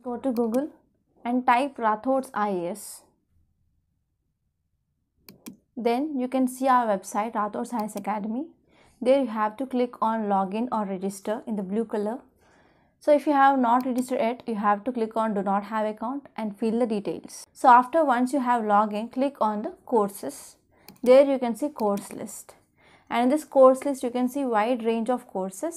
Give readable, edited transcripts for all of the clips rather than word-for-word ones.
Go to Google and type Rathod's IAS. Then you can see our website, Rathod's IAS Academy. There you have to click on login or register in the blue color. So if you have not registered yet, you have to click on do not have account and fill the details. So once you have login, click on the courses. There you can see course list. And in this course list, you can see wide range of courses.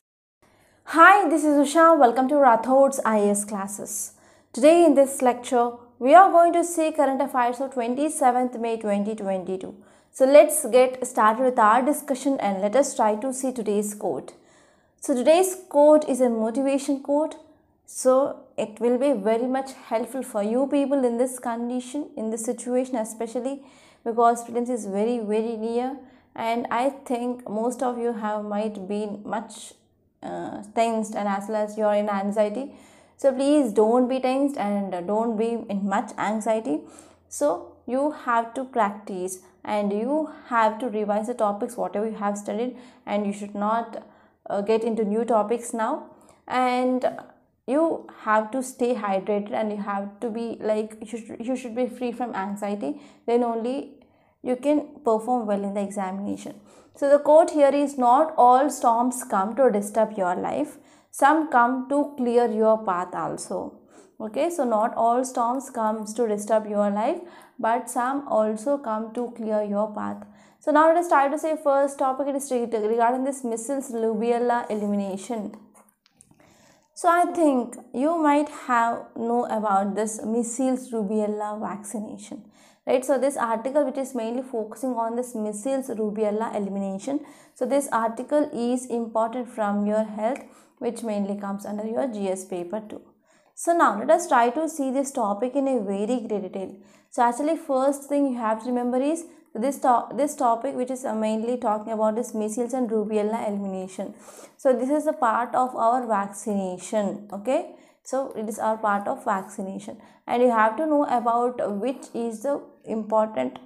Hi, this is Usha. Welcome to Rathod's IAS classes. Today in this lecture, we are going to see current affairs of 27th May 2022. So let's get started with our discussion and let us try to see today's quote. So today's quote is a motivation quote. So it will be very much helpful for you people in this condition, in this situation especially, because prelims is very near, and I think most of you might been much tensed, and as well as you are in anxiety. So please don't be tensed and don't be in much anxiety. So you have to practice and you have to revise the topics whatever you have studied, and you should not get into new topics now, and you have to stay hydrated, and you have to be like you should be free from anxiety. Then only you can perform well in the examination. So the quote here is, not all storms come to disturb your life, some come to clear your path also. Okay, so not all storms comes to disturb your life, but some also come to clear your path. So now let us try to say first topic. It is regarding this measles rubella elimination. So I think you might have know about this measles rubella vaccination, right? So this article, which is mainly focusing on this measles rubella elimination. So this article is important from your health, which mainly comes under your GS paper 2. So now let us try to see this topic in a very great detail. So actually first thing you have to remember is this topic, which is mainly talking about this measles and rubella elimination. So this is a part of our vaccination. Okay, so it is our part of vaccination, and you have to know about which is the important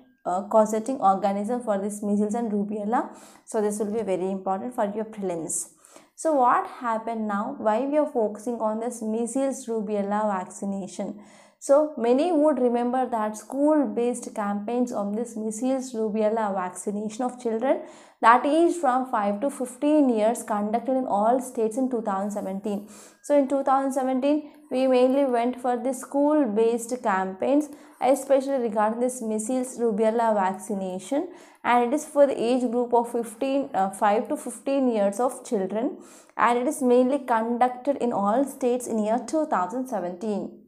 causating organism for this measles and rubella. So this will be very important for your prelims. So what happened now? Why we are focusing on this measles rubella vaccination? So many would remember that school-based campaigns of this measles rubella vaccination of children, that is from 5 to 15 years, conducted in all states in 2017. So in 2017, we mainly went for the school-based campaigns, especially regarding this measles rubella vaccination, and it is for the age group of 5 to 15 years of children, and it is mainly conducted in all states in year 2017.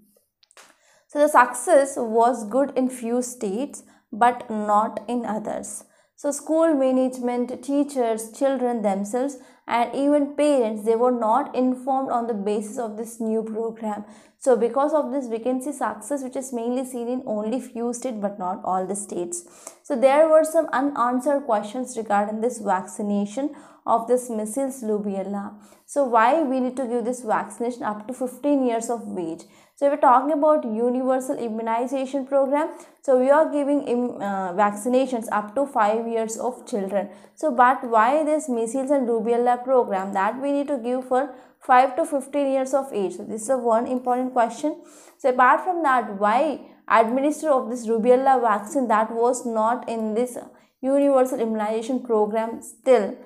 So the success was good in few states but not in others. So school management, teachers, children themselves, and even parents, they were not informed on the basis of this new program. So because of this, we can see success which is mainly seen in only few states but not all the states. So there were some unanswered questions regarding this vaccination of this measles rubella. So why we need to give this vaccination up to 15 years of age? So we're talking about universal immunization program. So we are giving vaccinations up to 5 years of children. So but why this measles and rubella program that we need to give for 5 to 15 years of age? So this is one important question. So apart from that, why administer of this rubella vaccine that was not in this universal immunization program till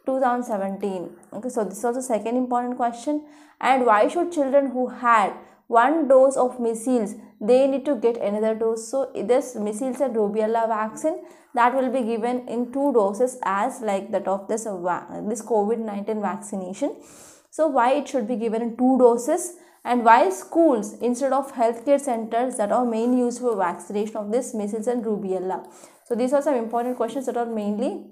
2017? Okay, so this is also second important question. And why should children who had one dose of measles, they need to get another dose? So this measles and rubella vaccine that will be given in 2 doses as like that of this COVID-19 vaccination. So why it should be given in 2 doses, and why schools instead of healthcare centers that are mainly used for vaccination of this measles and rubella? So these are some important questions that are mainly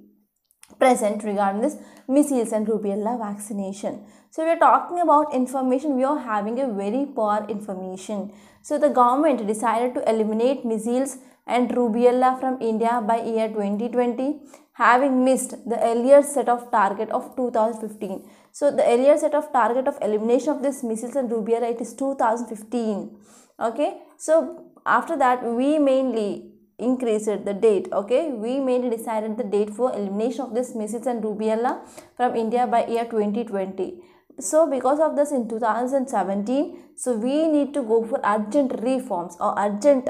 present regarding this measles and rubella vaccination. So we are talking about information. We are having a very poor information. So the government decided to eliminate measles and rubella from India by year 2020, having missed the earlier set of target of 2015. So the earlier set of target of elimination of this measles and rubella, it is 2015. Okay, so after that we mainly increased the date. Okay, we mainly decided the date for elimination of this measles and rubella from India by year 2020. So because of this in 2017, so we need to go for urgent reforms or urgent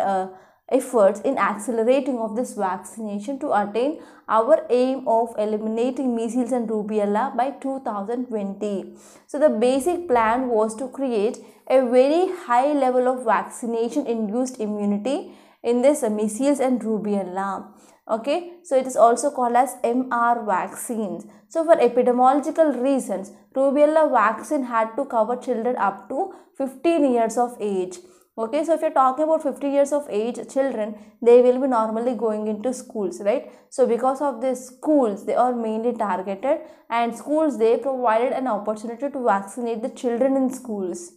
efforts in accelerating of this vaccination to attain our aim of eliminating measles and rubella by 2020. So the basic plan was to create a very high level of vaccination induced immunity in this measles and rubella. Okay, so it is also called as MR vaccines. So for epidemiological reasons, rubella vaccine had to cover children up to 15 years of age. Okay, so if you're talking about 50 years of age children, they will be normally going into schools, right? So because of this, schools, they are mainly targeted, and schools, they provided an opportunity to vaccinate the children in schools.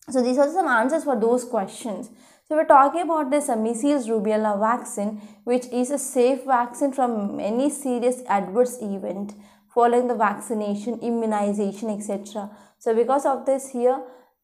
So these are some answers for those questions. So we're talking about this measles rubella vaccine, which is a safe vaccine from any serious adverse event following the vaccination, immunization, etc. So because of this here,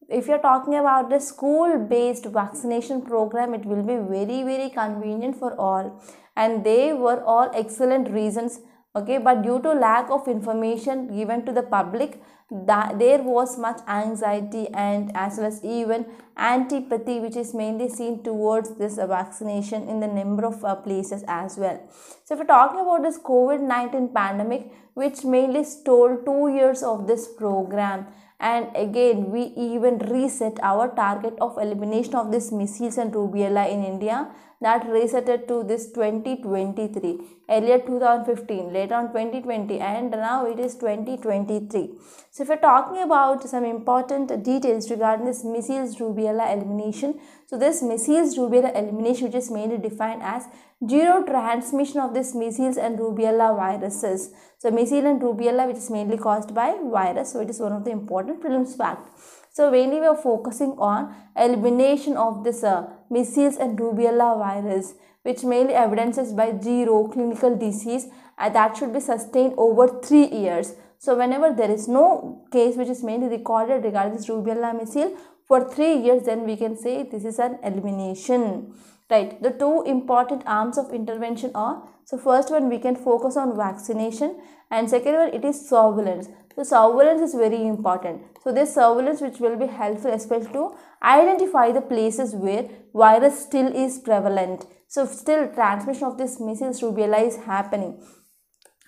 if you're talking about the school-based vaccination program, it will be very convenient for all, and they were all excellent reasons. Okay, but due to lack of information given to the public, that there was much anxiety and as well as even antipathy, which is mainly seen towards this vaccination in the number of places as well. So if we're talking about this COVID-19 pandemic, which mainly stole 2 years of this program, and again we even reset our target of elimination of this measles and rubella in India, that resetted to this 2023, earlier 2015, later on 2020, and now it is 2023. So if we're talking about some important details regarding this measles rubella elimination, so this measles rubella elimination, which is mainly defined as zero transmission of this measles and rubella viruses. So measles and rubella, which is mainly caused by virus, so it is one of the important prelims fact. So mainly we are focusing on elimination of this measles and rubella virus, which mainly evidences by zero clinical disease, and that should be sustained over 3 years. So whenever there is no case which is mainly recorded regarding this rubella measles for 3 years, then we can say this is an elimination. Right, the two important arms of intervention are, so first one we can focus on vaccination, and second one it is surveillance. So surveillance is very important. So this surveillance which will be helpful especially to identify the places where virus still is prevalent. So still transmission of this measles rubella is happening.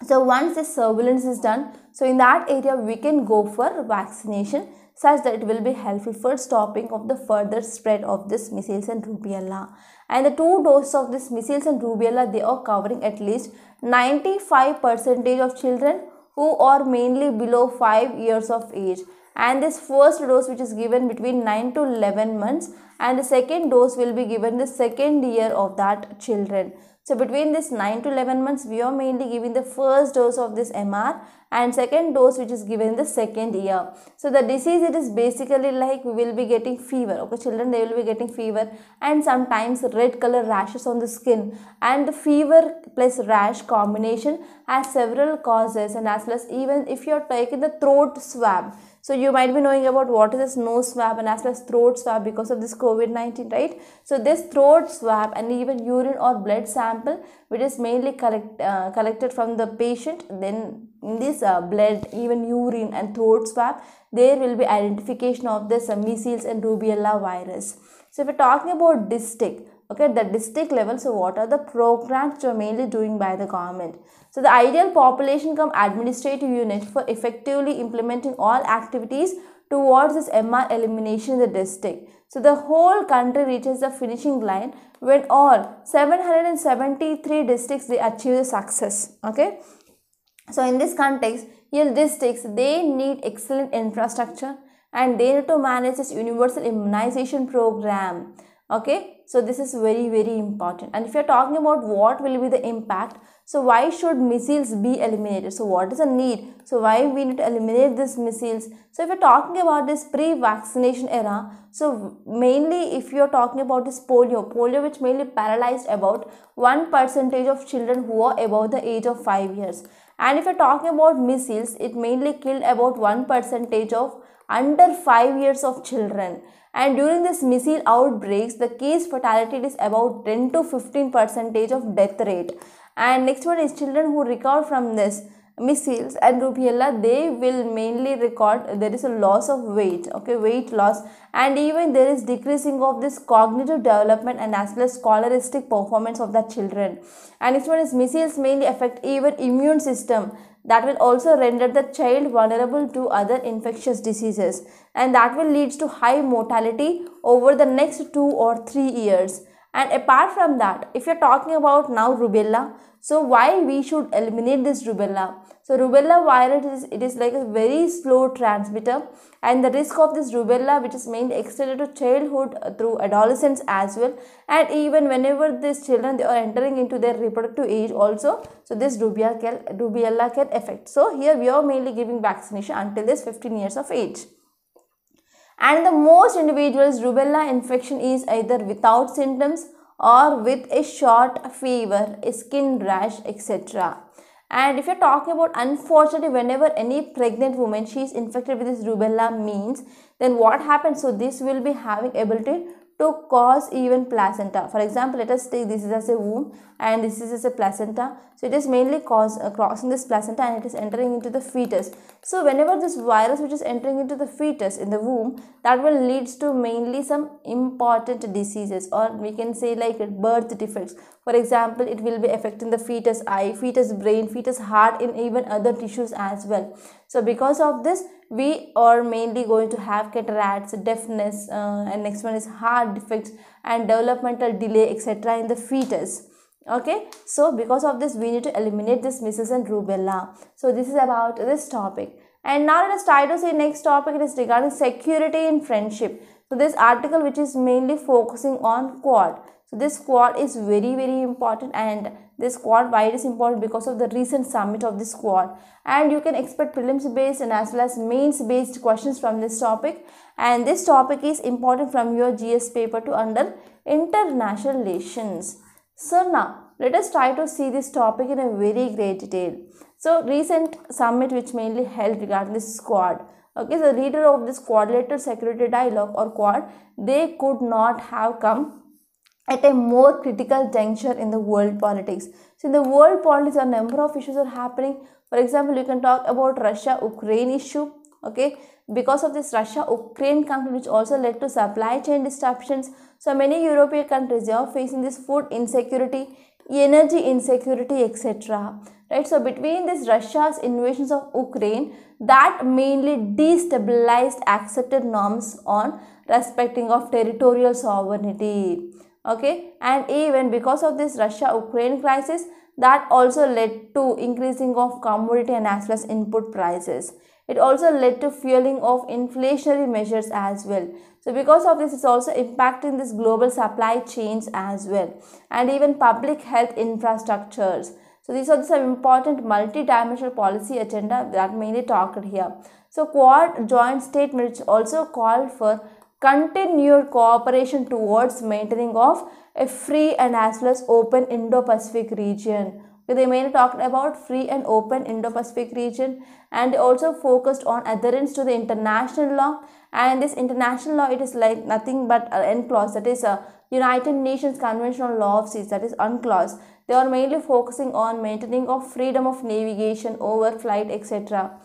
So once this surveillance is done, so in that area we can go for vaccination, such that it will be helpful for stopping of the further spread of this measles and rubella. And the 2 doses of this measles and rubella, they are covering at least 95% of children who are mainly below 5 years of age. And this first dose, which is given between 9 to 11 months, and the second dose will be given the second year of that children. So between this 9 to 11 months, we are mainly giving the first dose of this MR, and second dose which is given in the second year. So the disease, it is basically like we will be getting fever. Okay, children, they will be getting fever and sometimes red color rashes on the skin, and the fever plus rash combination has several causes, and as well as even if you are taking the throat swab. So you might be knowing about what is this nose swab and as well as throat swab because of this COVID-19, right? So this throat swab and even urine or blood sample, which is mainly collected from the patient, then in this blood, even urine and throat swab, there will be identification of this measles and rubella virus. So if we're talking about district, okay, the district level, so what are the programs which are mainly doing by the government? So the ideal population cum administrative unit for effectively implementing all activities towards this MR elimination in the district. So the whole country reaches the finishing line when all 773 districts, they achieve the success. Okay. So in this context, here districts, they need excellent infrastructure and they need to manage this universal immunization program. Okay, so this is very important. And if you are talking about what will be the impact, so why should measles be eliminated? So what is the need? So why we need to eliminate this measles? So if you are talking about this pre-vaccination era, so mainly if you are talking about this polio which mainly paralyzed about 1% of children who are above the age of 5 years. And if you are talking about measles, it mainly killed about 1% of under 5 years of children. And during this measles outbreaks, the case fatality is about 10 to 15% of death rate. And next one is children who recover from this. measles and rubella, they will mainly record there is a loss of weight, okay, weight loss, and even there is decreasing of this cognitive development and as well as scholastic performance of the children. And next one is measles mainly affect even immune system, that will also render the child vulnerable to other infectious diseases, and that will lead to high mortality over the next 2 or 3 years. And apart from that, if you're talking about now rubella, so why we should eliminate this rubella? So rubella virus it is like a very slow transmitter, and the risk of this rubella, which is mainly extended to childhood through adolescence as well, and even whenever these children they are entering into their reproductive age also, so this rubella can affect. So here we are mainly giving vaccination until this 15 years of age. And the most individuals rubella infection is either without symptoms or with a short fever, a skin rash, etc. And if you're talking about, unfortunately, whenever any pregnant woman she is infected with this rubella means, then what happens? So this will be having ability to cause even placenta. For example, let us take this is as a womb and this is as a placenta. So it is mainly crossing this placenta and it is entering into the fetus. So whenever this virus which is entering into the fetus in the womb, that will leads to mainly some important diseases, or we can say like birth defects. For example, it will be affecting the fetus eye, fetus brain, fetus heart, in even other tissues as well. So because of this, we are mainly going to have cataracts, deafness, and next one is heart defects and developmental delay, etc. in the fetus. Okay, so because of this, we need to eliminate this measles and rubella. So this is about this topic. And now let us try to see next topic. It is regarding security in friendship. So this article which is mainly focusing on Quad. So this Quad is very important, and this Quad, why it is important? Because of the recent summit of this Quad, and you can expect prelims based and as well as mains based questions from this topic, and this topic is important from your GS paper to under international relations. So now let us try to see this topic in a very great detail. So recent summit which mainly held regarding this Quad. Okay, the leader of this Quadrilateral Security Dialogue or Quad, they could not have come at a more critical juncture in the world politics. So in the world politics, a number of issues are happening. For example, you can talk about Russia-Ukraine issue. Okay, because of this Russia-Ukraine conflict, which also led to supply chain disruptions. So many European countries are facing this food insecurity, energy insecurity, etc. Right. So between this Russia's invasions of Ukraine, that mainly destabilized accepted norms on respecting of territorial sovereignty. Okay, and even because of this Russia-Ukraine crisis, that also led to increasing of commodity and as well as input prices. It also led to fueling of inflationary measures as well. So because of this, it's also impacting this global supply chains as well, and even public health infrastructures. So these are some important multi-dimensional policy agenda that mainly talked here. So Quad joint statement which also called for continued cooperation towards maintaining of a free and as well as open Indo-Pacific region. They mainly talked about free and open Indo-Pacific region, and they also focused on adherence to the international law. And this international law, it is like nothing but an UNCLOS, that is a United Nations Convention on Law of Seas, that is UNCLOS. They are mainly focusing on maintaining of freedom of navigation, overflight, etc.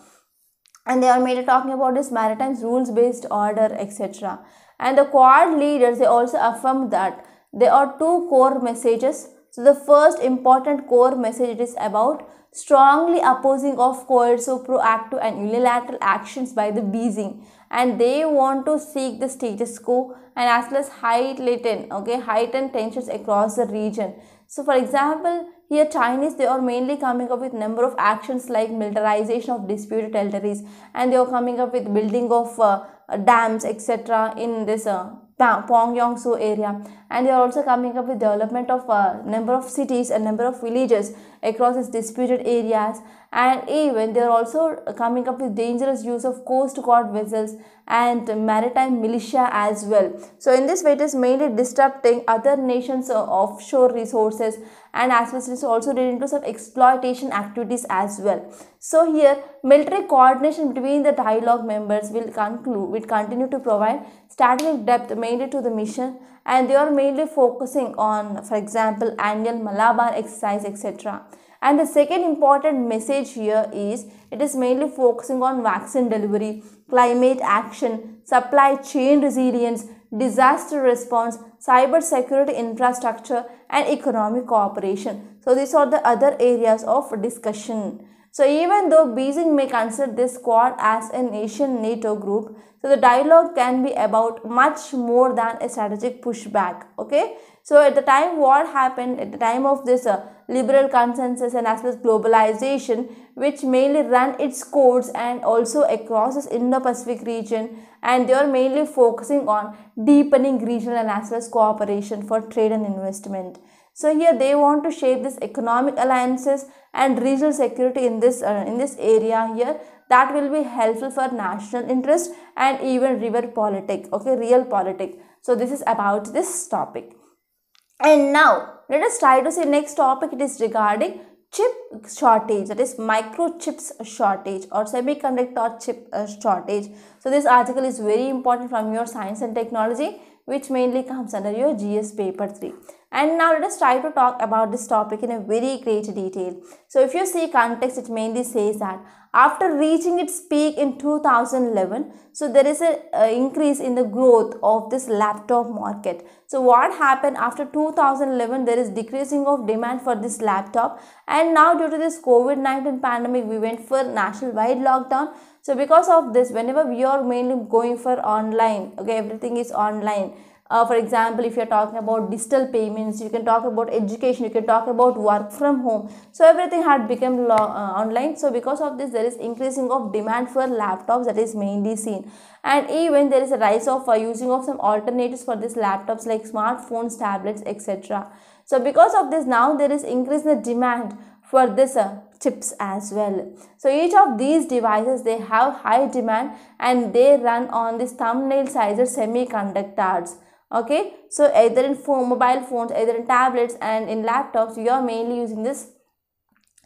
And they are mainly talking about this maritime rules based order, etc. And the Quad leaders, they also affirmed that there are two core messages. So the first important core message is about strongly opposing of coercive, proactive and unilateral actions by the Beijing, and they want to seek the status quo and as well as heighten tensions across the region. So for example, here Chinese, they are mainly coming up with number of actions like militarization of disputed territories, and they are coming up with building of dams, etc. in this Pyongyang area, and they are also coming up with development of number of cities and number of villages across these disputed areas, and even they are also coming up with dangerous use of coast guard vessels and maritime militia as well. So in this way, it is mainly disrupting other nations' offshore resources, and as well as also leading to some exploitation activities as well. So here, military coordination between the dialogue members will continue to provide strategic depth mainly to the mission, and they are mainly focusing on, for example, annual Malabar exercise, etc. And the second important message here is it is mainly focusing on vaccine delivery, climate action, supply chain resilience, disaster response, cyber security infrastructure, and economic cooperation. So these are the other areas of discussion. So even though Beijing may consider this Quad as an Asian NATO group, so the dialogue can be about much more than a strategic pushback. Okay. So at the time, what happened at the time of this liberal consensus and as well as globalization, which mainly run its course and also across this Indo-Pacific region, and they are mainly focusing on deepening regional and as well as cooperation for trade and investment. So here they want to shape this economic alliances and regional security in this area here that will be helpful for national interest and even river politics. Okay, real politics. So this is about this topic. And now let us try to see next topic. It is regarding chip shortage, that is microchips shortage or semiconductor chip shortage. So this article is very important from your science and technology, which mainly comes under your GS paper 3. And now let us try to talk about this topic in a very great detail. So if you see context, it mainly says that after reaching its peak in 2011, so there is a increase in the growth of this laptop market. So what happened after 2011, there is decreasing of demand for this laptop, and now due to this COVID-19 pandemic, we went for national-wide lockdown. So because of this, whenever we are mainly going for online, okay, everything is online. For example, if you are talking about digital payments, you can talk about education, you can talk about work from home. So everything had become online. So because of this, there is increasing of demand for laptops that is mainly seen. And even there is a rise of using of some alternatives for these laptops like smartphones, tablets, etc. So because of this, now there is increase in the demand for this chips as well. So each of these devices, they have high demand and they run on this thumbnail sized semiconductors. Okay, so either in mobile phones, either in tablets and in laptops, you are mainly using this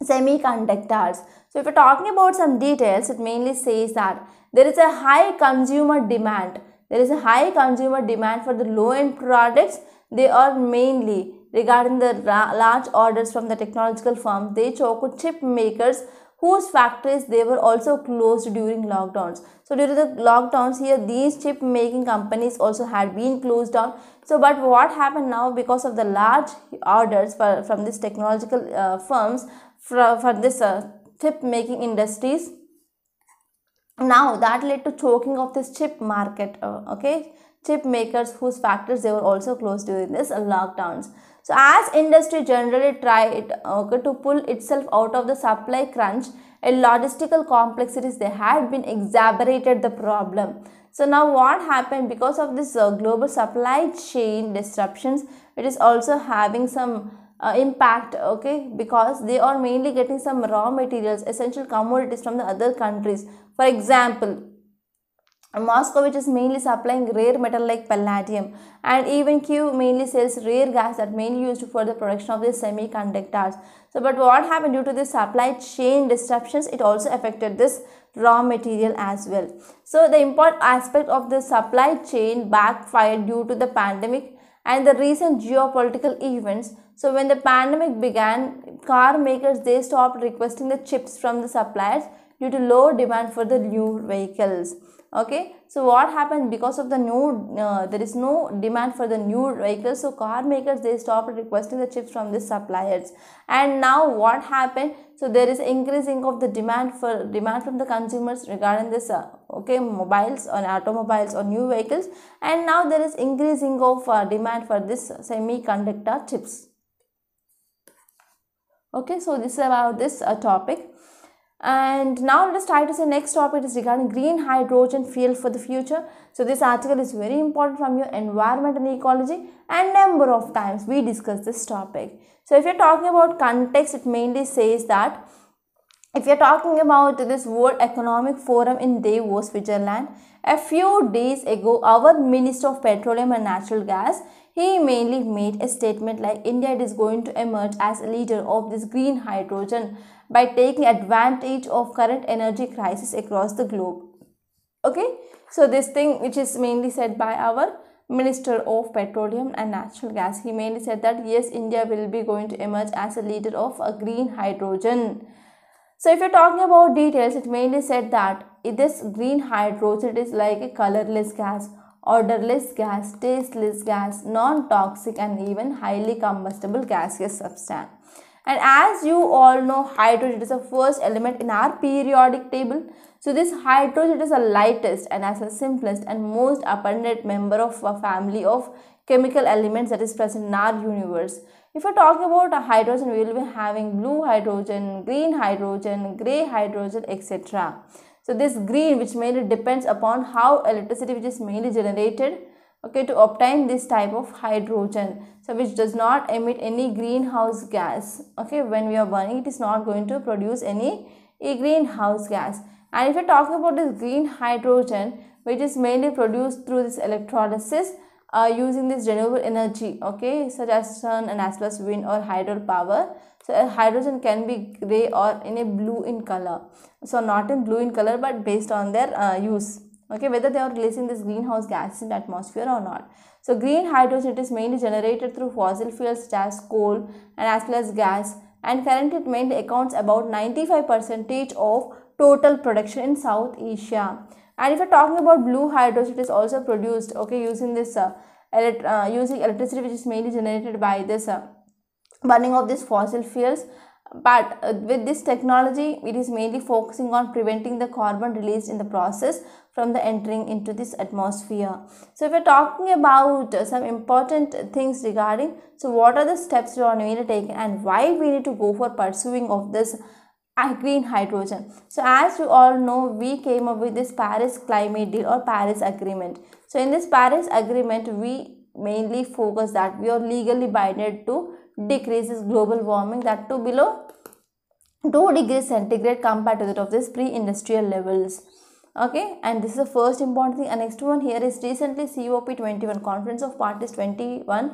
semiconductors. So if you're talking about some details, it mainly says that there is a high consumer demand. There is a high consumer demand for the low-end products. They are mainly regarding the large orders from the technological firms. They choke chip makers whose factories they were also closed during lockdowns. So during the lockdowns here, these chip making companies also had been closed down. So but what happened now, because of the large orders from these technological firms for this chip making industries, now that led to choking of this chip market. Okay, chip makers whose factories they were also closed during this lockdowns. So as industry generally tried to pull itself out of the supply crunch and logistical complexities, they had been exacerbated the problem. So now what happened, because of this global supply chain disruptions, it is also having some impact, okay, because they are mainly getting some raw materials, essential commodities from the other countries. For example, Moscow, which is mainly supplying rare metal like palladium, and even Kyiv mainly sells rare gas that mainly used for the production of these semiconductors. So but what happened, due to the supply chain disruptions, it also affected this raw material as well. So the important aspect of the supply chain backfired due to the pandemic and the recent geopolitical events. So when the pandemic began, car makers, they stopped requesting the chips from the suppliers due to low demand for the new vehicles. Okay, so what happened, because of the there is no demand for the new vehicles, so car makers, they stopped requesting the chips from the suppliers. And now what happened, so there is increasing of the demand from the consumers regarding this okay, mobiles or automobiles or new vehicles, and now there is increasing of demand for this semiconductor chips. Okay, so this is about this topic. And now let us try to see next topic is regarding green hydrogen fuel for the future. So this article is very important from your environment and ecology, and number of times we discussed this topic. So if you're talking about context, it mainly says that if you're talking about this World Economic Forum in Davos, Switzerland, a few days ago, our Minister of Petroleum and Natural Gas, he mainly made a statement like India is going to emerge as a leader of this green hydrogen by taking advantage of current energy crisis across the globe. Okay, so this thing which is mainly said by our Minister of Petroleum and Natural Gas. He mainly said that yes, India will be going to emerge as a leader of a green hydrogen. So if you're talking about details, it mainly said that this green hydrogen is like a colorless gas, odorless gas, tasteless gas, non-toxic and even highly combustible gaseous substance. And as you all know, hydrogen is the first element in our periodic table. So this hydrogen is the lightest and as the simplest and most abundant member of a family of chemical elements that is present in our universe. If we're talking about a hydrogen, we will be having blue hydrogen, green hydrogen, grey hydrogen, etc. So this green, which mainly depends upon how electricity which is mainly generated, okay, to obtain this type of hydrogen, so which does not emit any greenhouse gas. Okay, when we are burning, it is not going to produce any greenhouse gas. And if you're talking about this green hydrogen, which is mainly produced through this electrolysis using this renewable energy, okay, such as sun and as well as wind or hydropower. So hydrogen can be grey or in a blue in color. So not in blue in color, but based on their use. Okay, whether they are releasing this greenhouse gas in the atmosphere or not. So green hydrogen, it is mainly generated through fossil fuels such as coal and as well as gas, and currently it mainly accounts about 95% of total production in South Asia. And if you're talking about blue hydrogen, it is also produced, okay, using this using electricity which is mainly generated by this burning of these fossil fuels. But with this technology, it is mainly focusing on preventing the carbon released in the process from the entering into this atmosphere. So if we're talking about some important things regarding, so what are the steps we are going to take and why we need to go for pursuing of this green hydrogen. So as you all know, we came up with this Paris climate deal or Paris agreement. So in this Paris agreement, we mainly focus that we are legally binded to decrease this global warming, that to below 2 degrees centigrade compared to that of this pre-industrial levels. Okay, and this is the first important thing. And next one here is recently COP21, Conference of Parties 2021,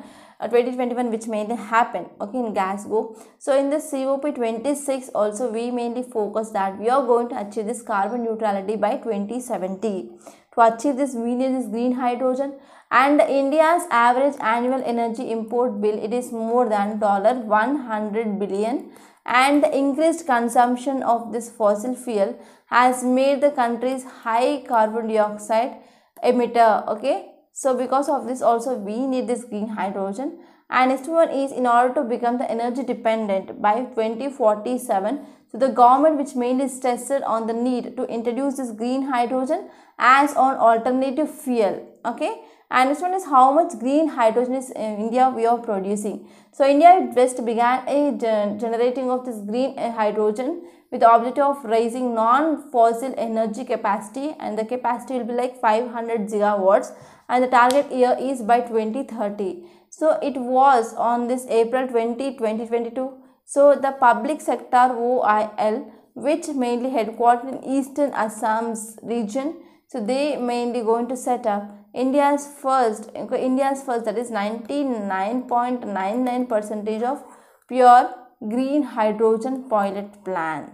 which mainly happened, okay, in Glasgow. So in this COP26 also we mainly focus that we are going to achieve this carbon neutrality by 2070. To achieve this, we need this green hydrogen, and India's average annual energy import bill, it is more than $100 billion, and the increased consumption of this fossil fuel has made the country's high carbon dioxide emitter. Okay, so because of this also we need this green hydrogen. And next one is, in order to become the energy dependent by 2047, so the government which mainly stressed on the need to introduce this green hydrogen as an alternative fuel. Okay, and this one is how much green hydrogen is in India we are producing. So India just began a generating of this green hydrogen with the objective of raising non-fossil energy capacity, and the capacity will be like 500 gigawatts, and the target year is by 2030. So it was on this April 20, 2022. So the public sector OIL, which mainly headquartered in Eastern Assam's region, so they mainly going to set up India's first, that is 99.99% of pure green hydrogen pilot plan.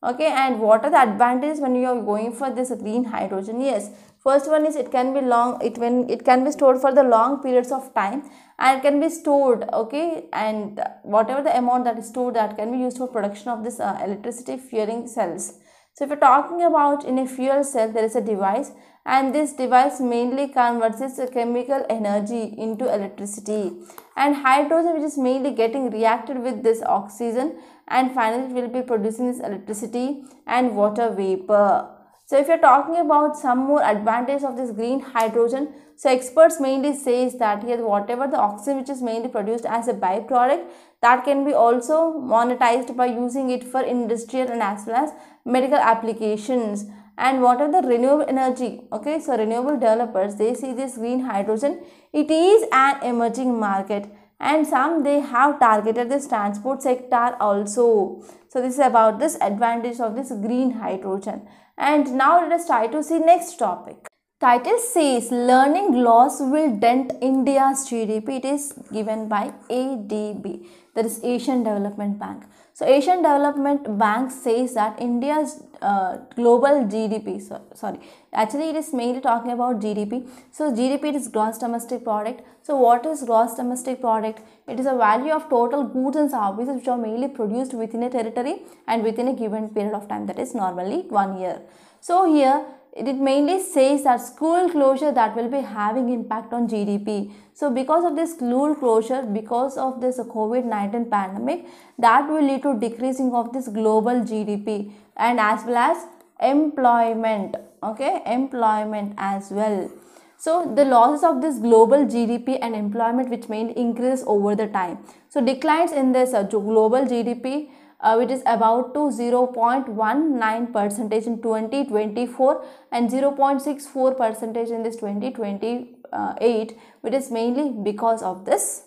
Okay, and what are the advantages when you are going for this green hydrogen? Yes, first one is it can be it can be stored for the long periods of time, and it can be stored, okay, and whatever the amount that is stored, that can be used for production of this electricity fueling cells. So if you're talking about in a fuel cell, there is a device, and this device mainly converts its chemical energy into electricity, and hydrogen which is mainly getting reacted with this oxygen, and finally it will be producing this electricity and water vapor. So if you're talking about some more advantage of this green hydrogen, so experts mainly says that here whatever the oxygen which is mainly produced as a byproduct, that can be also monetized by using it for industrial and as well as medical applications. And what are the renewable energy? Okay, so renewable developers, they see this green hydrogen, it is an emerging market, and some they have targeted this transport sector also. So this is about this advantage of this green hydrogen. And now let us try to see next topic. Title says learning loss will dent India's GDP. It is given by ADB, that is Asian Development Bank. So Asian Development Bank says that India's global GDP, actually it is mainly talking about GDP. So GDP is gross domestic product. So what is gross domestic product? It is a value of total goods and services which are mainly produced within a territory and within a given period of time, that is normally 1 year. So here it mainly says that school closure that will be having impact on GDP. So because of this school closure, because of this COVID-19 pandemic, that will lead to decreasing of this global GDP and as well as employment, okay, employment as well. So the losses of this global GDP and employment which may increase over the time. So declines in this global GDP which is about to 0.19% in 2024 and 0.64% in this 2028, which is mainly because of this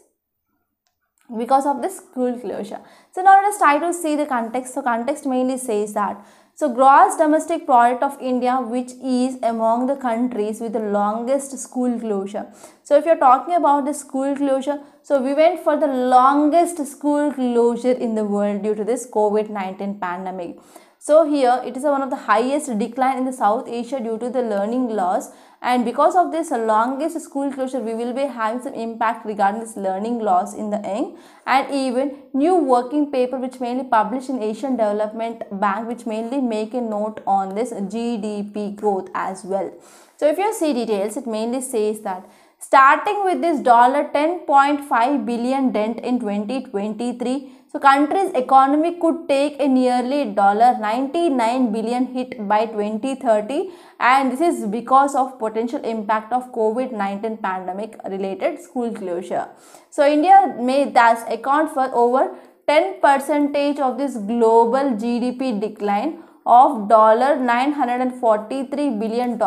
school closure. So now let us try to see the context. So context mainly says that, so gross domestic product of India, which is among the countries with the longest school closure. So if you are talking about the school closure, so we went for the longest school closure in the world due to this COVID-19 pandemic. So here it is one of the highest decline in the South Asia due to the learning loss, and because of this longest school closure we will be having some impact regarding this learning loss in the young, and even new working paper which mainly published in Asian Development Bank which mainly make a note on this GDP growth as well. So if you see details, it mainly says that starting with this $10.5 billion dent in 2023, so country's economy could take a nearly $99 billion hit by 2030, and this is because of potential impact of COVID-19 pandemic related school closure. So India may thus account for over 10% of this global GDP decline of $943 billion,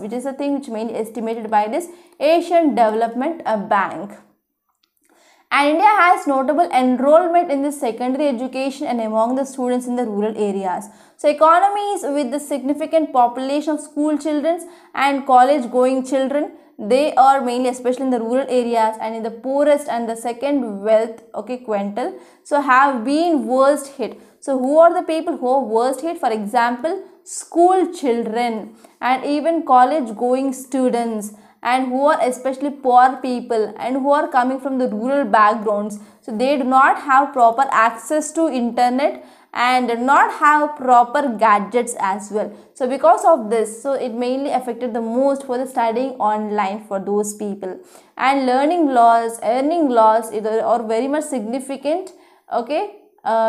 which is a thing which mainly estimated by this Asian Development Bank. And India has notable enrollment in the secondary education and among the students in the rural areas. So economies with the significant population of school children and college going children, they are mainly especially in the rural areas and in the poorest and the second wealth quintile, so have been worst hit. So who are the people who are worst hit? For example, school children and even college going students, and who are especially poor people and who are coming from the rural backgrounds. So they do not have proper access to internet and do not have proper gadgets as well. So because of this, so it mainly affected the most for the studying online for those people. And learning loss, earning loss are very much significant,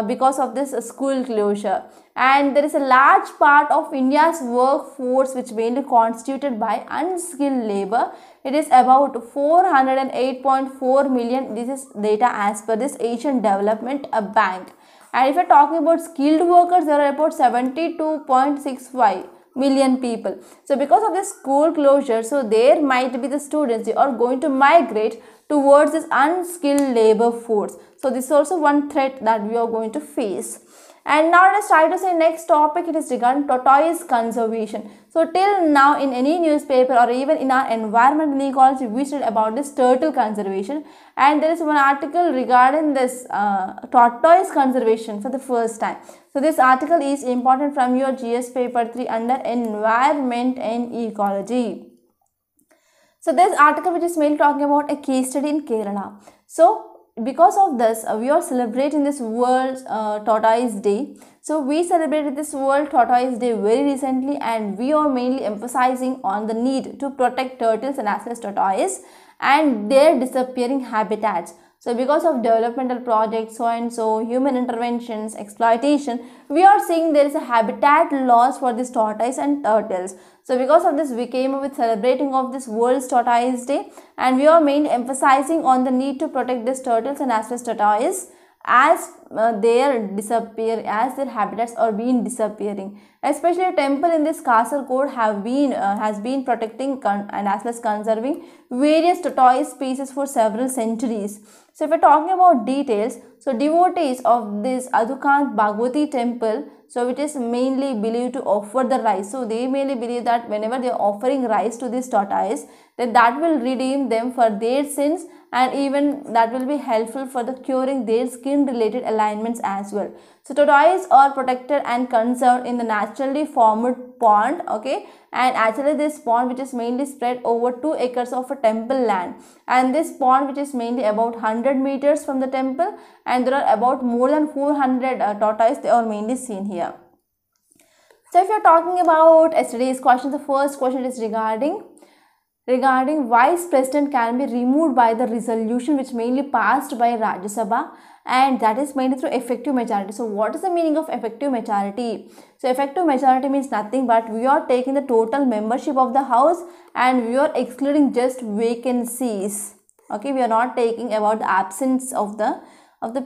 because of this school closure. And there is a large part of India's workforce which mainly constituted by unskilled labor. It is about 408.4 million. This is data as per this Asian Development Bank. And if you are talking about skilled workers, there are about 72.65 million people. So because of this school closure, so there might be the students, they are going to migrate towards this unskilled labor force. So this is also one threat that we are going to face. And now let us try to say next topic. It is regarding tortoise conservation. So till now in any newspaper or even in our environment and ecology, we studied about this turtle conservation, and there is one article regarding this tortoise conservation for the first time. So this article is important from your GS paper 3 under environment and ecology. So this article which is mainly talking about a case study in Kerala. So because of this, we are celebrating this World Tortoise Day. So we celebrated this World Tortoise Day very recently, and we are mainly emphasizing on the need to protect turtles and as well as tortoise and their disappearing habitats. So because of developmental projects, human interventions, exploitation, we are seeing there is a habitat loss for this tortoise and turtles. So because of this, we came up with celebrating of this World Tortoise Day, and we are mainly emphasizing on the need to protect these turtles and as well as tortoise as their habitats are being disappearing. Especially a temple in this Kasaragod has been protecting and as well as conserving various tortoise species for several centuries. So if we're talking about details, so devotees of this Adukant Bhagwati temple, so it is mainly believed to offer the rice. So they mainly believe that whenever they are offering rice to this tortoise, then that will redeem them for their sins, and even that will be helpful for the curing their skin related alignments as well. So tortoise are protected and conserved in the naturally formed pond, okay, and actually this pond which is mainly spread over 2 acres of a temple land, and this pond which is mainly about 100 meters from the temple, and there are about more than 400 tortoise they are mainly seen here. So if you are talking about yesterday's question, the first question is regarding vice president can be removed by the resolution which mainly passed by Rajya Sabha, and that is mainly through effective majority. So what is the meaning of effective majority? So effective majority means nothing but we are taking the total membership of the house and we are excluding just vacancies. Okay, we are not taking about the absence of the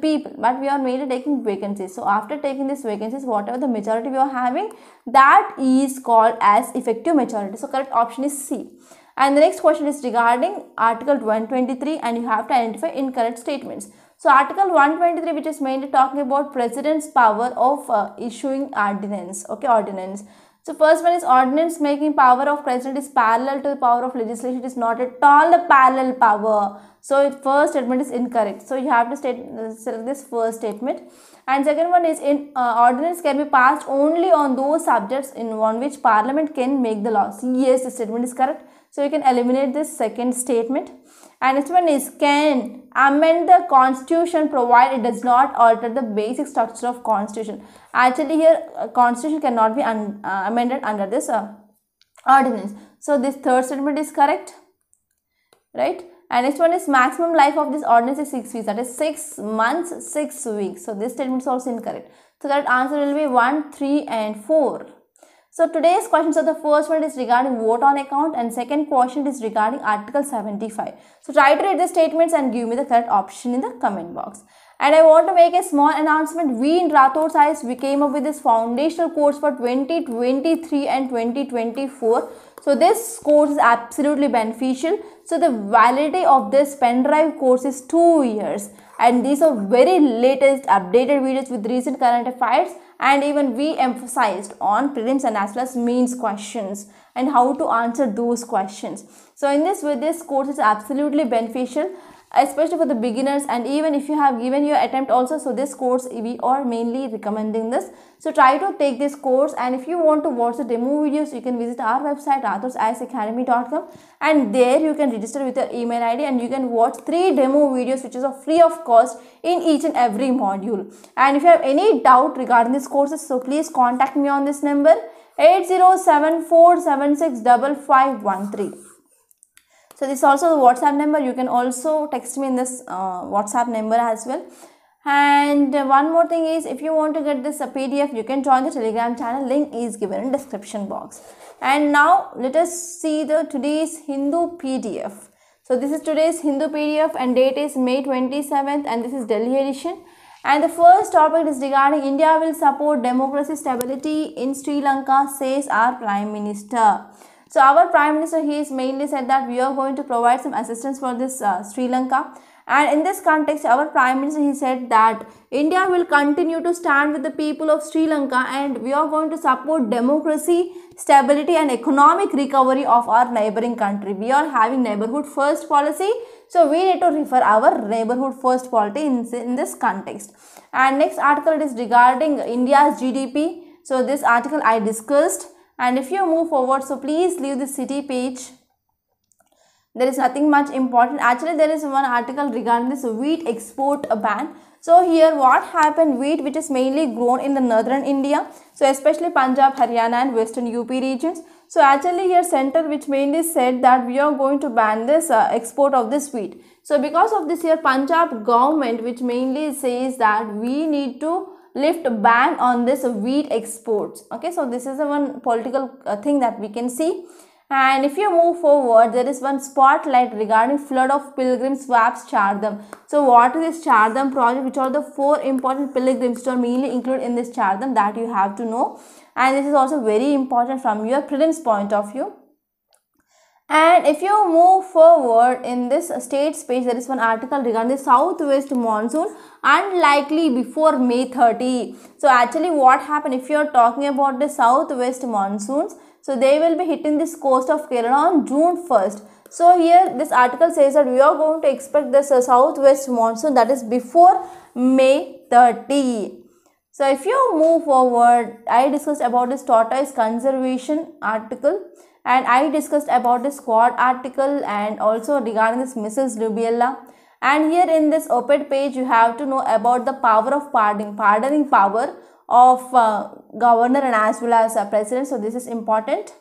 people, but we are mainly taking vacancies. So after taking these vacancies, whatever the majority we are having, that is called as effective majority. So correct option is C. And the next question is regarding Article 123, and you have to identify incorrect statements. So Article 123, which is mainly talking about President's power of issuing ordinance. Okay, ordinance. So first one is ordinance making power of President is parallel to the power of legislation. It is not at all the parallel power. So first statement is incorrect. So you have to select this first statement. And second one is ordinance can be passed only on those subjects on which Parliament can make the laws. Yes, the statement is correct. So you can eliminate this second statement. And next one is can amend the constitution provided it does not alter the basic structure of constitution. Actually here constitution cannot be amended under this ordinance. So this third statement is correct, right? And next one is maximum life of this ordinance is 6 weeks, that is 6 months 6 weeks. So this statement is also incorrect. So that answer will be 1, 3 and 4. So today's questions are the first one is regarding vote on account and second question is regarding Article 75. So try to read the statements and give me the correct option in the comment box. And I want to make a small announcement. We in Rathod Science, we came up with this foundational course for 2023 and 2024. So this course is absolutely beneficial. So the validity of this pen drive course is 2 years. And these are very latest updated videos with recent current affairs, and even we emphasized on prelims and as well as mains questions and how to answer those questions. So in this way, this course is absolutely beneficial, especially for the beginners, and even if you have given your attempt also. So this course we are mainly recommending this. So try to take this course, and if you want to watch the demo videos, you can visit our website rathodsacademy.com, and there you can register with your email ID and you can watch 3 demo videos which is free of cost in each and every module. And if you have any doubt regarding these courses, so please contact me on this number 8074765513. So this is also the WhatsApp number. You can also text me in this WhatsApp number as well. And one more thing is, if you want to get this PDF, you can join the Telegram channel. Link is given in description box. And now let us see the today's Hindu PDF. So this is today's Hindu PDF and date is May 27th and this is Delhi edition. And the first topic is regarding India will support democracy stability in Sri Lanka, says our Prime Minister. So our Prime Minister, he is mainly said that we are going to provide some assistance for this Sri Lanka. And in this context, our Prime Minister, he said that India will continue to stand with the people of Sri Lanka and we are going to support democracy, stability and economic recovery of our neighboring country. We are having neighborhood first policy. So we need to refer our neighborhood first policy in this context. And next article is regarding India's GDP. So this article I discussed. And if you move forward, so please leave the city page. There is nothing much important. Actually, there is one article regarding this wheat export ban. So here what happened, wheat which is mainly grown in the northern India. So especially Punjab, Haryana and western UP regions. So actually here center which mainly said that we are going to ban this export of this wheat. So because of this here Punjab government which mainly says that we need to lift ban on this wheat exports. Okay, so this is the one political thing that we can see. And if you move forward, there is one spotlight regarding flood of pilgrims swaps Chardham. So what is this Chardham project? Which are the 4 important pilgrims which are mainly included in this Chardham, that you have to know. And this is also very important from your prelims point of view. And if you move forward in this states page, there is one article regarding the southwest monsoon unlikely before May 30. So actually what happened, if you are talking about the southwest monsoons, so they will be hitting this coast of Kerala on June 1st. So here this article says that we are going to expect this southwest monsoon, that is before May 30. So if you move forward, I discussed about this tortoise conservation article, and I discussed about this quad article and also regarding this Mrs. Rubella. And here in this op-ed page, you have to know about the power of pardoning power of governor and as well as president. So this is important.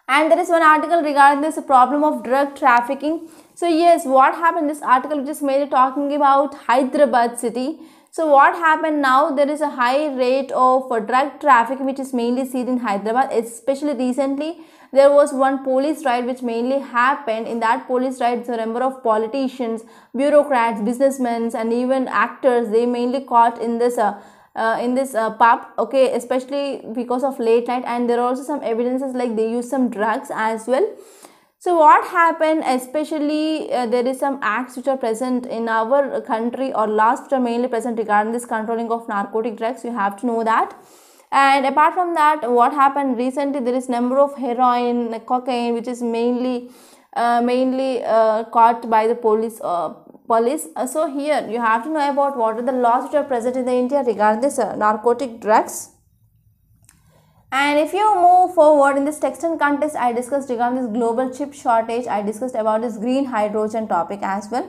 And there is one article regarding this problem of drug trafficking. So yes, what happened, this article which is mainly talking about Hyderabad city. So what happened now, there is a high rate of drug trafficking which is mainly seen in Hyderabad. Especially recently there was one police raid which mainly happened. In that police raid, the number of politicians, bureaucrats, businessmen and even actors, they mainly caught in this pub, okay, especially because of late night, and there are also some evidences like they use some drugs as well. So what happened, especially there is some acts which are present in our country or laws which are mainly present regarding this controlling of narcotic drugs. You have to know that. And apart from that, what happened recently, there is number of heroin, cocaine which is mainly caught by the police. So here you have to know about what are the laws which are present in the India regarding this narcotic drugs. And if you move forward in this text and context, I discussed regarding this global chip shortage. I discussed about this green hydrogen topic as well.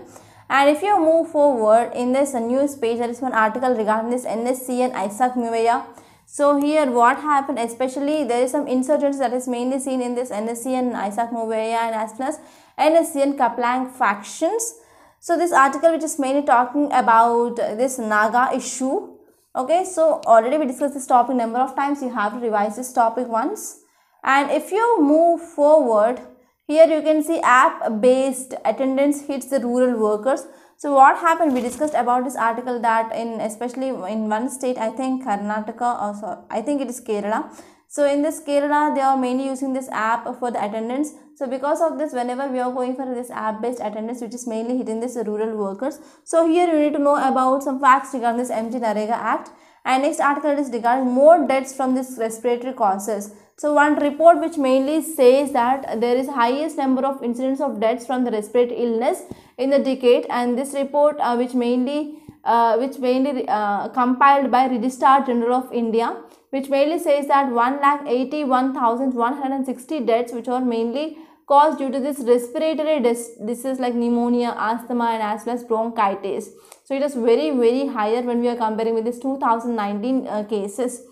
And if you move forward in this news page, there is one article regarding this NSC and Isaac Muvaya. So here what happened, especially there is some insurgents that is mainly seen in this NSC and Isaac Muvaya and as well as NSC and Kaplang factions. So this article which is mainly talking about this Naga issue. Okay, so already we discussed this topic number of times. You have to revise this topic once. And if you move forward, here you can see app based attendance hits the rural workers. So what happened, we discussed about this article that in especially in one state, I think Karnataka, or sorry, I think it is Kerala. So in this Kerala, they are mainly using this app for the attendance. So because of this, whenever we are going for this app based attendance, which is mainly hitting this rural workers. So here you need to know about some facts regarding this MG Narega Act. And next article is regarding more deaths from this respiratory causes. So one report which mainly says that there is highest number of incidents of deaths from the respiratory illness in the decade, and this report which mainly compiled by Registrar General of India, which mainly says that 1,81,160 deaths which are mainly caused due to this respiratory disease like pneumonia, asthma and as well as bronchitis. So it is very, very higher when we are comparing with this 2019 cases.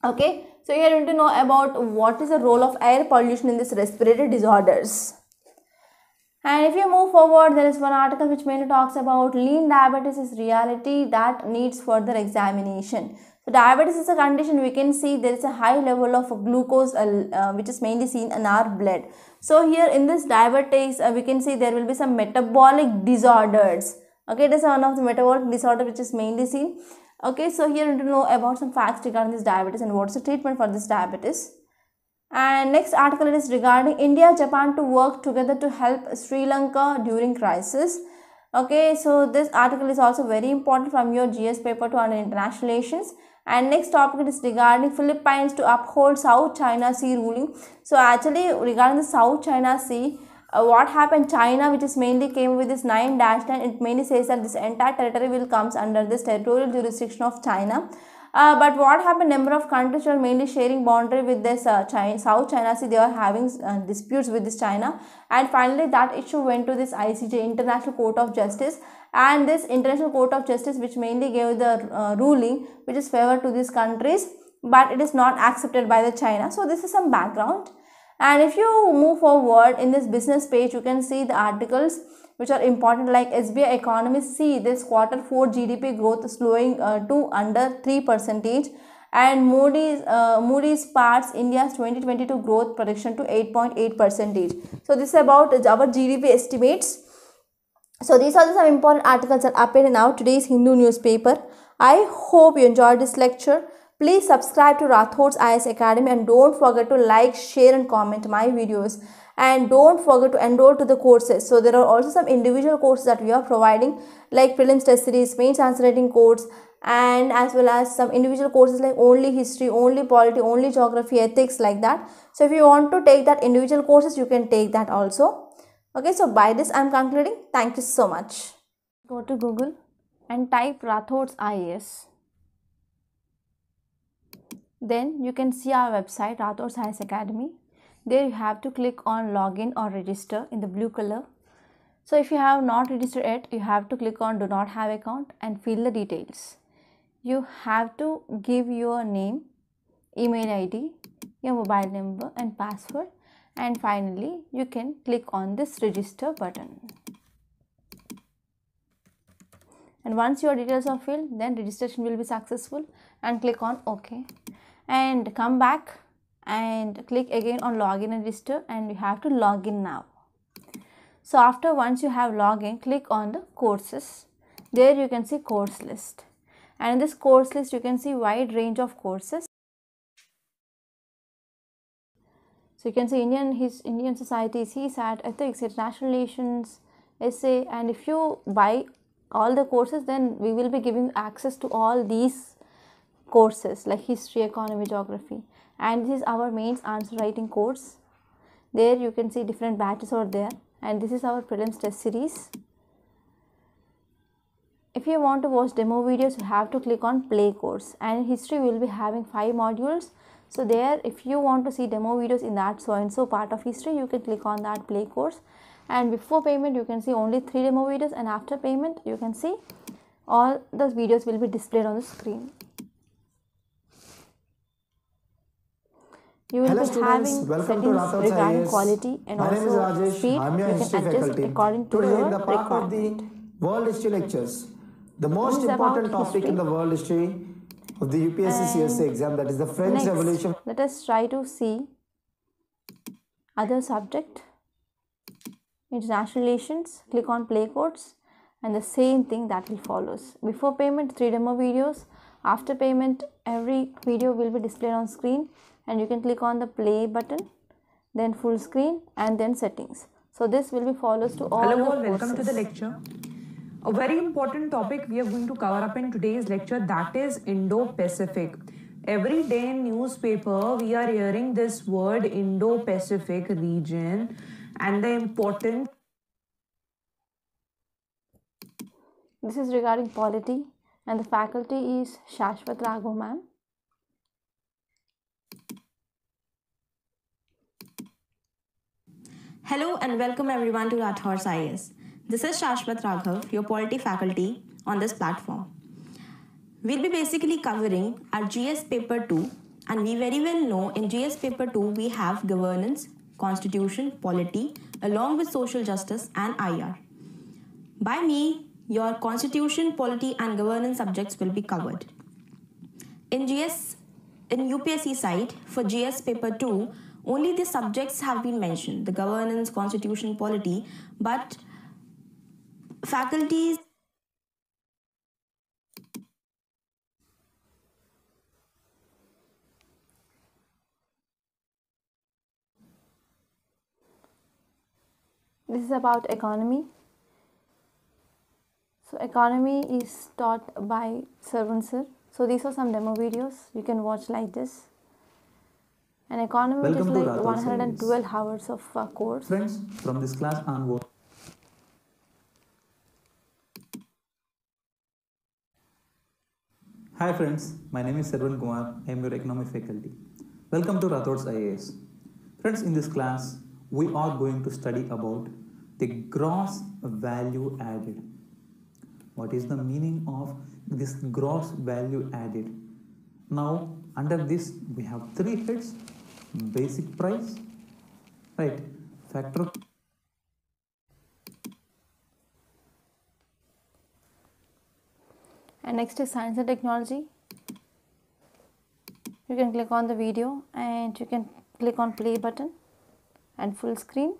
Okay, so here you need to know about what is the role of air pollution in this respiratory disorders. And if you move forward, there is one article which mainly talks about lean diabetes is reality that needs further examination. So diabetes is a condition we can see there is a high level of glucose which is mainly seen in our blood. So here in this diabetes we can see there will be some metabolic disorders. Okay, this is one of the metabolic disorder which is mainly seen. Okay, so here you need to know about some facts regarding this diabetes and what's the treatment for this diabetes. And next article is regarding India, Japan to work together to help Sri Lanka during crisis. Okay, so this article is also very important from your GS paper to under international relations. And next topic is regarding Philippines to uphold South China Sea ruling. So actually regarding the South China Sea, what happened, China which is mainly came with this 9-9, it mainly says that this entire territory will comes under this territorial jurisdiction of China. But what happened, number of countries are mainly sharing boundary with this South China Sea, they are having disputes with this China, and finally that issue went to this ICJ, International Court of Justice, and this International Court of Justice which mainly gave the ruling which is favor to these countries, but it is not accepted by the China. So this is some background. And if you move forward in this business page, you can see the articles which are important like SBI economists see this quarter 4 GDP growth slowing to under 3%, and Moody's parts India's 2022 growth prediction to 8.8%. So this is about our GDP estimates. So these are some important articles that appeared in our today's Hindu newspaper. I hope you enjoyed this lecture. Please subscribe to Rathod's IS Academy and don't forget to like, share and comment my videos. And don't forget to enroll to the courses. So there are also some individual courses that we are providing, like prelims test series, mains answer writing course, and as well as some individual courses like only history, only polity, only geography, ethics, like that. So if you want to take that individual courses, you can take that also. Okay, so by this I am concluding. Thank you so much. Go to Google and type Rathod's IAS. Then you can see our website, Rathod Science Academy. There you have to click on login or register in the blue color. So if you have not registered yet, you have to click on do not have account and fill the details. You have to give your name, email ID, your mobile number and password, and finally you can click on this register button. And once your details are filled, then registration will be successful, and click on OK. And come back and click again on login and register, and you have to log in now. So after once you have login, click on the courses. There you can see course list, and in this course list you can see wide range of courses. So you can see Indian Society, CSAT, Ethics, International Relations, Essay, and if you buy all the courses, then we will be giving access to all these courses like history, economy, geography. And this is our mains answer writing course. There you can see different batches are there, and this is our prelims test series. If you want to watch demo videos, you have to click on play course, and in history we will be having 5 modules. So there, if you want to see demo videos in that so and so part of history, you can click on that play course. And before payment you can see only 3 demo videos, and after payment you can see all those videos will be displayed on the screen. You will Hello be students, having welcome to settings Rathod regarding IAS. quality and My name is also Rajesh. speed. I'm your You history can adjust faculty. according to Today your in the part of requirement. the world history lectures, the most This is important about topic in the history. world history of the UPSC CSA exam, that is the French Next, Revolution. let us try to see other subject, international relations. Click on play course, and the same thing that will follows. Before payment 3 demo videos, after payment every video will be displayed on screen, and you can click on the play button, then full screen, and then settings. So this will be follows to all Hello the all, courses. welcome to the lecture. A very important topic we are going to cover up in today's lecture, that is Indo-Pacific. Every day in newspaper we are hearing this word Indo-Pacific region and the importance. This is regarding polity, and the faculty is Shashwat Raghav ma'am. Hello and welcome everyone to Rathod's IAS. This is Shashwat Raghav, your polity faculty on this platform. We'll be basically covering our GS paper 2, and we very well know in GS paper 2 we have governance, constitution, polity along with social justice and IR. By me, your constitution, polity and governance subjects will be covered. In UPSC side for GS paper 2, only the subjects have been mentioned, the governance, constitution, polity, but faculties This is about economy. So economy is taught by Sarvan sir. So these are some demo videos you can watch like this. And economy is like 112 hours of course. Friends, from this class onward. Hi friends, my name is Sarvan Kumar. I am your economy faculty. Welcome to Rathod's IAS. Friends, in this class, we are going to study about the gross value added. What is the meaning of this gross value added? Now, under this, we have 3 heads: basic price, right, factor, And next is science and technology. You can click on the video and you can click on play button and full screen.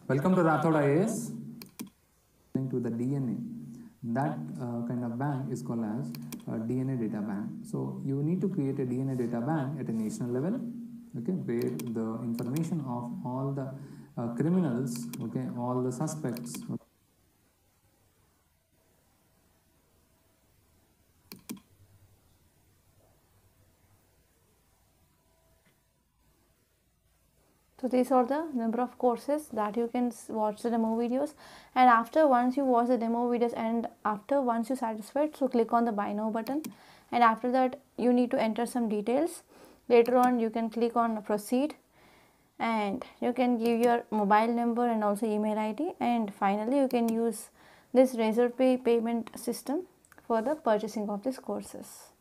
Welcome to Rathod IAS. To the DNA. That kind of bank is called as DNA data bank. So you need to create a DNA data bank at a national level, okay, where the information of all the criminals, okay, all the suspects. So these are the number of courses that you can watch the demo videos, and after once you watch the demo videos and after once you satisfied, so click on the buy now button, and after that you need to enter some details. Later on you can click on proceed, and you can give your mobile number and also email ID, and finally you can use this Razor Pay payment system for the purchasing of these courses.